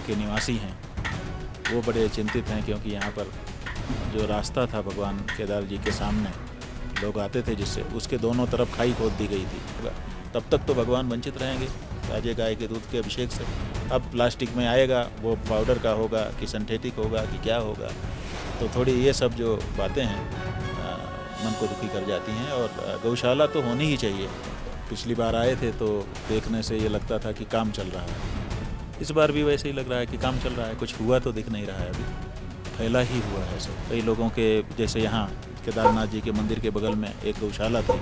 के निवासी हैं वो बड़े चिंतित हैं, क्योंकि यहाँ पर जो रास्ता था भगवान केदार जी के सामने लोग आते थे जिससे, उसके दोनों तरफ खाई खोद दी गई थी। तब तक तो भगवान वंचित रहेंगे ताजे गाय के दूध के अभिषेक से। अब प्लास्टिक में आएगा, वो पाउडर का होगा कि सिंथेटिक होगा कि क्या होगा, तो थोड़ी ये सब जो बातें हैं मन को दुखी कर जाती हैं। और गौशाला तो होनी ही चाहिए। पिछली बार आए थे तो देखने से ये लगता था कि काम चल रहा है, इस बार भी वैसे ही लग रहा है कि काम चल रहा है, कुछ हुआ तो दिख नहीं रहा है अभी, फैला ही हुआ है सब। कई लोगों के, जैसे यहाँ केदारनाथ जी के मंदिर के बगल में एक गौशाला थी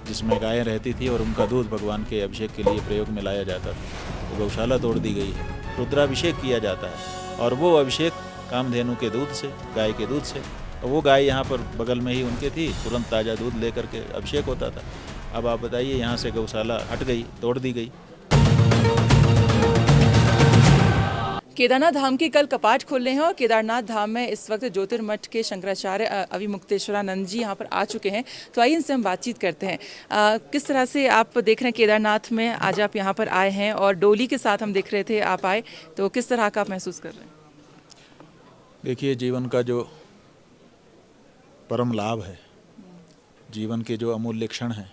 जिसमें गायें रहती थी और उनका दूध भगवान के अभिषेक के लिए प्रयोग में लाया जाता था। वो गौशाला तोड़ दी गई है, रुद्राभिषेक किया जाता है और वो अभिषेक कामधेनु के दूध से, गाय के दूध से। और वो गाय यहाँ पर बगल में ही उनके थी, तुरंत ताज़ा दूध लेकर के अभिषेक होता था। अब आप बताइए, यहाँ से गौशाला हट गई, तोड़ दी गई। केदारनाथ धाम के कल कपाट खुले हैं और केदारनाथ धाम में इस वक्त ज्योतिर्मठ के शंकराचार्य अविमुक्तेश्वरानंद जी यहाँ पर आ चुके हैं। तो आइए इनसे हम बातचीत करते हैं। किस तरह से आप देख रहे हैं केदारनाथ में आज आप यहाँ पर आए हैं और डोली के साथ हम देख रहे थे आप आए, तो किस तरह का आप महसूस कर रहे हैं? देखिए, जीवन का जो परम लाभ है, जीवन के जो अमूल्य क्षण हैं,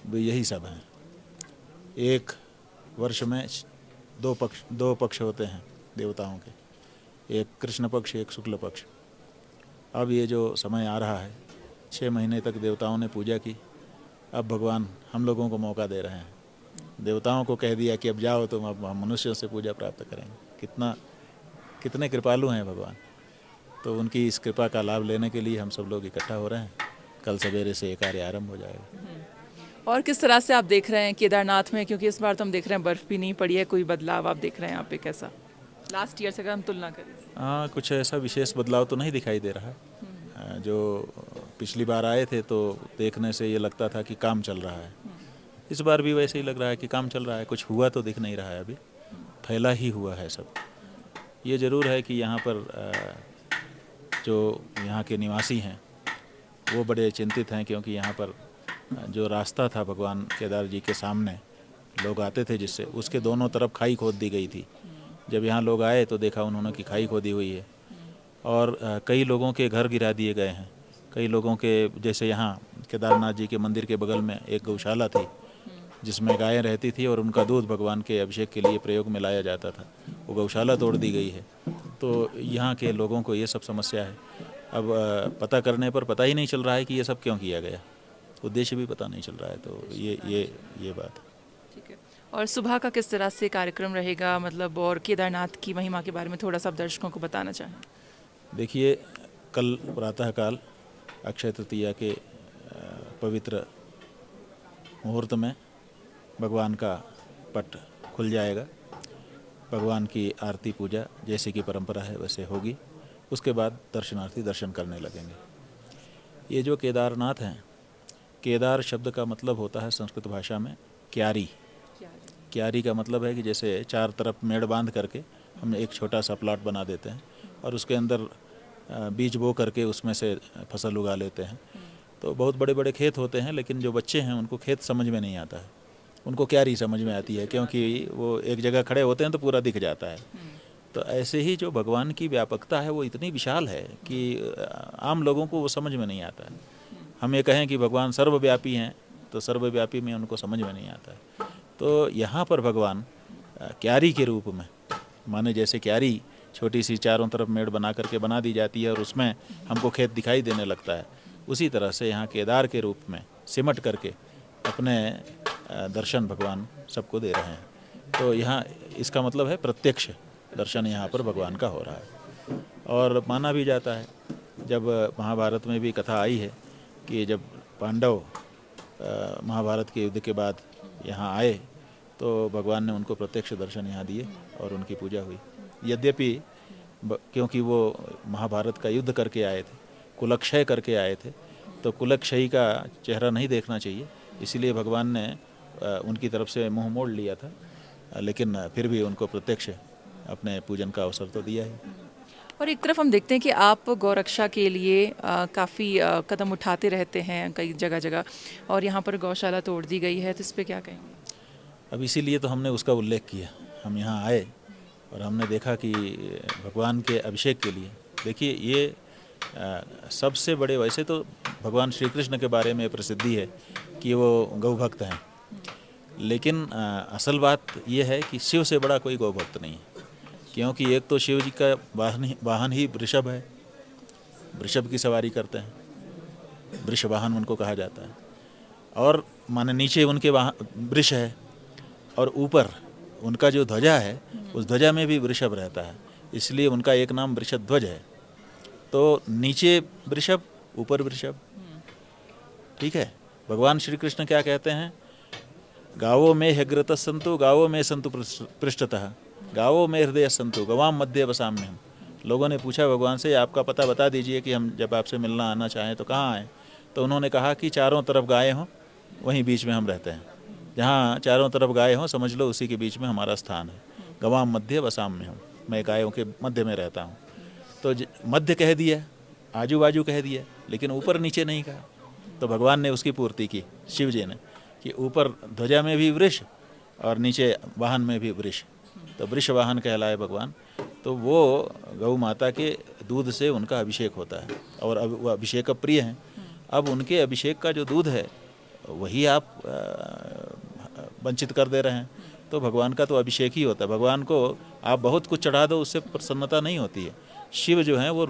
वे यही सब हैं। एक वर्ष में दो पक्ष होते हैं देवताओं के, एक कृष्ण पक्ष, एक शुक्ल पक्ष। अब ये जो समय आ रहा है, 6 महीने तक देवताओं ने पूजा की, अब भगवान हम लोगों को मौका दे रहे हैं। देवताओं को कह दिया कि अब जाओ तुम, अब हम मनुष्यों से पूजा प्राप्त करेंगे। कितने कृपालु हैं भगवान। तो उनकी इस कृपा का लाभ लेने के लिए हम सब लोग इकट्ठा हो रहे हैं। कल सवेरे से ये कार्य आरंभ हो जाएगा। और किस तरह से आप देख रहे हैं केदारनाथ में, क्योंकि इस बार तो हम देख रहे हैं बर्फ़ भी नहीं पड़ी है, कोई बदलाव आप देख रहे हैं यहाँ पे कैसा लास्ट ईयर से अगर हम तुलना करें? हाँ, कुछ ऐसा विशेष बदलाव तो नहीं दिखाई दे रहा है। जो पिछली बार आए थे तो देखने से ये लगता था कि काम चल रहा है, इस बार भी वैसे ही लग रहा है कि काम चल रहा है, कुछ हुआ तो दिख नहीं रहा है अभी, फैला ही हुआ है सब। ये ज़रूर है कि यहाँ पर जो यहाँ के निवासी हैं वो बड़े चिंतित हैं, क्योंकि यहाँ पर जो रास्ता था भगवान केदार जी के सामने लोग आते थे जिससे, उसके दोनों तरफ खाई खोद दी गई थी। जब यहाँ लोग आए तो देखा उन्होंने कि खाई खोदी हुई है और कई लोगों के घर गिरा दिए गए हैं। कई लोगों के, जैसे यहाँ केदारनाथ जी के मंदिर के बगल में एक गौशाला थी जिसमें गायें रहती थी और उनका दूध भगवान के अभिषेक के लिए प्रयोग में लाया जाता था, वो गौशाला तोड़ दी गई है। तो यहाँ के लोगों को ये सब समस्या है। अब पता करने पर पता ही नहीं चल रहा है कि ये सब क्यों किया गया, उद्देश्य भी पता नहीं चल रहा है। तो ये बात है। ठीक है। और सुबह का किस तरह से कार्यक्रम रहेगा, मतलब, और केदारनाथ की महिमा के बारे में थोड़ा सा आप दर्शकों को बताना चाहें? देखिए, कल प्रातःकाल अक्षय तृतीया के पवित्र मुहूर्त में भगवान का पट खुल जाएगा। भगवान की आरती पूजा जैसे कि परंपरा है वैसे होगी। उसके बाद दर्शनार्थी दर्शन करने लगेंगे। ये जो केदारनाथ हैं, केदार शब्द का मतलब होता है संस्कृत भाषा में क्यारी। क्यारी का मतलब है कि जैसे 4 तरफ मेड़ बांध करके हम एक छोटा सा प्लॉट बना देते हैं और उसके अंदर बीज बो करके उसमें से फसल उगा लेते हैं। तो बहुत बड़े बड़े खेत होते हैं, लेकिन जो बच्चे हैं उनको खेत समझ में नहीं आता है, उनको क्यारी समझ में आती है, क्योंकि वो एक जगह खड़े होते हैं तो पूरा दिख जाता है। तो ऐसे ही जो भगवान की व्यापकता है वो इतनी विशाल है कि आम लोगों को वो समझ में नहीं आता है। हम ये कहें कि भगवान सर्वव्यापी हैं तो सर्वव्यापी में उनको समझ में नहीं आता है। तो यहाँ पर भगवान क्यारी के रूप में, माने जैसे क्यारी छोटी सी चारों तरफ मेड़ बना करके बना दी जाती है और उसमें हमको खेत दिखाई देने लगता है, उसी तरह से यहाँ केदार के रूप में सिमट करके अपने दर्शन भगवान सबको दे रहे हैं। तो यहाँ इसका मतलब है प्रत्यक्ष दर्शन यहाँ पर भगवान का हो रहा है। और माना भी जाता है, जब महाभारत में भी कथा आई है कि जब पांडव महाभारत के युद्ध के बाद यहाँ आए तो भगवान ने उनको प्रत्यक्ष दर्शन यहाँ दिए और उनकी पूजा हुई। यद्यपि क्योंकि वो महाभारत का युद्ध करके आए थे, कुलक्षय करके आए थे, तो कुलक्षयी का चेहरा नहीं देखना चाहिए, इसीलिए भगवान ने उनकी तरफ से मुंह मोड़ लिया था, लेकिन फिर भी उनको प्रत्यक्ष अपने पूजन का अवसर तो दिया है। और एक तरफ हम देखते हैं कि आप गौरक्षा के लिए काफ़ी कदम उठाते रहते हैं कई जगह जगह, और यहाँ पर गौशाला तोड़ दी गई है, तो इस पर क्या कहेंगे? अब इसीलिए तो हमने उसका उल्लेख किया। हम यहाँ आए और हमने देखा कि भगवान के अभिषेक के लिए, देखिए ये सबसे बड़े, वैसे तो भगवान श्री कृष्ण के बारे में प्रसिद्धि है कि वो गौ भक्त हैं, लेकिन असल बात यह है कि शिव से बड़ा कोई गौ भक्त नहीं है, क्योंकि एक तो शिव जी का वाहन ही वृषभ है, वृषभ की सवारी करते हैं, वृष वाहन उनको कहा जाता है। और माने नीचे उनके वृष है और ऊपर उनका जो ध्वजा है उस ध्वजा में भी वृषभ रहता है, इसलिए उनका एक नाम वृषध्वज है। तो नीचे वृषभ ऊपर वृषभ, ठीक है। भगवान श्री कृष्ण क्या कहते हैं, गावो में ह्यग्रतः सन्तु गावो में सन्तु पृष्ठतः गावो में हृदय सन्तु गवाम मध्य वसाम्यहम्। लोगों ने पूछा भगवान से, आपका पता बता दीजिए कि हम जब आपसे मिलना आना चाहें तो कहाँ आएँ। तो उन्होंने कहा कि चारों तरफ गायें हों, वहीं बीच में हम रहते हैं। जहाँ चारों तरफ गायें हों समझ लो उसी के बीच में हमारा स्थान है। गवाम मध्य वसाम्यहम्, मैं गायों के मध्य में रहता हूँ। तो मध्य कह दिया, आजू बाजू कह दिया, लेकिन ऊपर नीचे नहीं कहा। तो भगवान ने उसकी पूर्ति की, शिव जी ने, कि ऊपर ध्वजा में भी वृष और नीचे वाहन में भी वृष, तो वृष वाहन कहलाए भगवान। तो वो गौ माता के दूध से उनका अभिषेक होता है और अब वो अभिषेक प्रिय हैं। अब उनके अभिषेक का जो दूध है वही आप वंचित कर दे रहे हैं। तो भगवान का तो अभिषेक ही होता है। भगवान को आप बहुत कुछ चढ़ा दो, उससे प्रसन्नता नहीं होती है। शिव जो हैं वो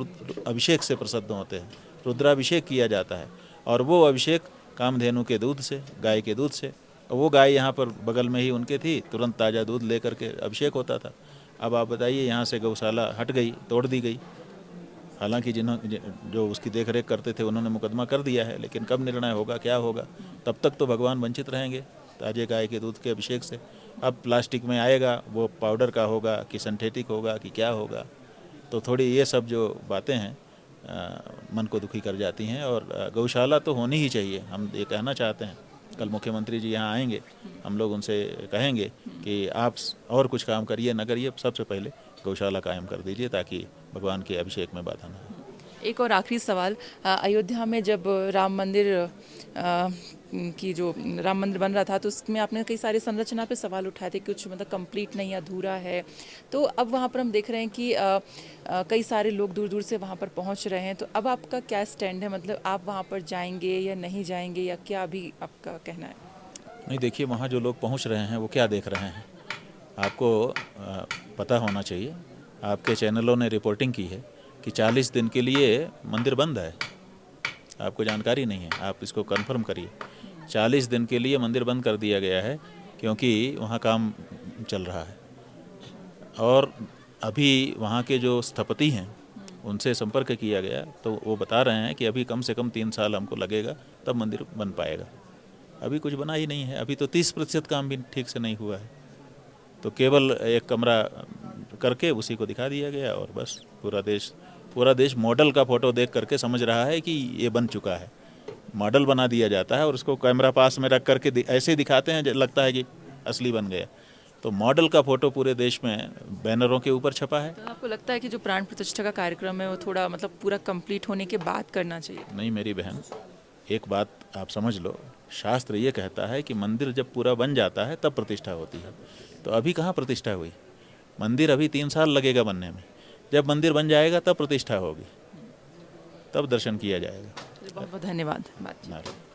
अभिषेक से प्रसन्न होते हैं, रुद्राभिषेक किया जाता है, और वो अभिषेक कामधेनु के दूध से, गाय के दूध से। वो गाय यहाँ पर बगल में ही उनके थी, तुरंत ताज़ा दूध लेकर के अभिषेक होता था। अब आप बताइए, यहाँ से गौशाला हट गई, तोड़ दी गई। हालांकि जो उसकी देख रेख करते थे उन्होंने मुकदमा कर दिया है, लेकिन कब निर्णय होगा, क्या होगा, तब तक तो भगवान वंचित रहेंगे ताजे गाय के दूध के अभिषेक से। अब प्लास्टिक में आएगा, वो पाउडर का होगा कि सिंथेटिक होगा कि क्या होगा। तो थोड़ी ये सब जो बातें हैं मन को दुखी कर जाती हैं। और गौशाला तो होनी ही चाहिए, हम ये कहना चाहते हैं। कल मुख्यमंत्री जी यहाँ आएंगे, हम लोग उनसे कहेंगे कि आप और कुछ काम करिए न करिए, सबसे पहले गौशाला कायम कर दीजिए ताकि भगवान के अभिषेक में बाधा न हो। एक और आखिरी सवाल, अयोध्या में जब राम मंदिर की जो राम मंदिर बन रहा था तो उसमें आपने कई सारे संरचना पे सवाल उठाए थे, कुछ मतलब कंप्लीट नहीं, अधूरा है। तो अब वहाँ पर हम देख रहे हैं कि कई सारे लोग दूर दूर से वहाँ पर पहुँच रहे हैं। तो अब आपका क्या स्टैंड है, मतलब आप वहाँ पर जाएंगे या नहीं जाएंगे, या क्या अभी आपका कहना है? नहीं, देखिए, वहाँ जो लोग पहुँच रहे हैं वो क्या देख रहे हैं, आपको पता होना चाहिए। आपके चैनलों ने रिपोर्टिंग की है कि 40 दिन के लिए मंदिर बंद है। आपको जानकारी नहीं है, आप इसको कंफर्म करिए। 40 दिन के लिए मंदिर बंद कर दिया गया है क्योंकि वहाँ काम चल रहा है। और अभी वहाँ के जो स्थपति हैं उनसे संपर्क किया गया तो वो बता रहे हैं कि अभी कम से कम 3 साल हमको लगेगा, तब मंदिर बन पाएगा। अभी कुछ बना ही नहीं है, अभी तो 30% काम भी ठीक से नहीं हुआ है। तो केवल एक कमरा करके उसी को दिखा दिया गया और बस पूरा देश मॉडल का फ़ोटो देख करके समझ रहा है कि ये बन चुका है। मॉडल बना दिया जाता है और उसको कैमरा पास में रख करके ऐसे दिखाते हैं, लगता है कि असली बन गया। तो मॉडल का फ़ोटो पूरे देश में बैनरों के ऊपर छपा है। तो आपको लगता है कि जो प्राण प्रतिष्ठा का कार्यक्रम है वो थोड़ा मतलब पूरा कंप्लीट होने के बाद करना चाहिए? नहीं मेरी बहन, एक बात आप समझ लो, शास्त्र ये कहता है कि मंदिर जब पूरा बन जाता है तब प्रतिष्ठा होती है। तो अभी कहाँ प्रतिष्ठा हुई? मंदिर अभी 3 साल लगेगा बनने में। जब मंदिर बन जाएगा तब प्रतिष्ठा होगी, तब दर्शन किया जाएगा। बहुत बहुत धन्यवाद बातचीत।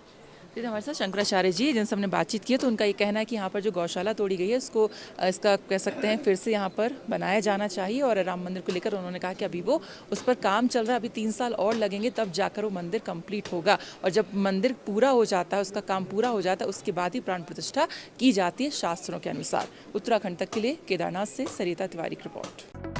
हमारे साथ शंकराचार्य जी जिनसे हमने बातचीत की, तो उनका ये कहना है कि यहाँ पर जो गौशाला तोड़ी गई है उसको इसका कह सकते हैं फिर से यहाँ पर बनाया जाना चाहिए। और राम मंदिर को लेकर उन्होंने कहा कि अभी वो उस पर काम चल रहा है, अभी 3 साल और लगेंगे तब जाकर वो मंदिर कंप्लीट होगा। और जब मंदिर पूरा हो जाता है, उसका काम पूरा हो जाता है, उसके बाद ही प्राण प्रतिष्ठा की जाती है शास्त्रों के अनुसार। उत्तराखंड तक के लिए केदारनाथ से सरिता तिवारी की रिपोर्ट।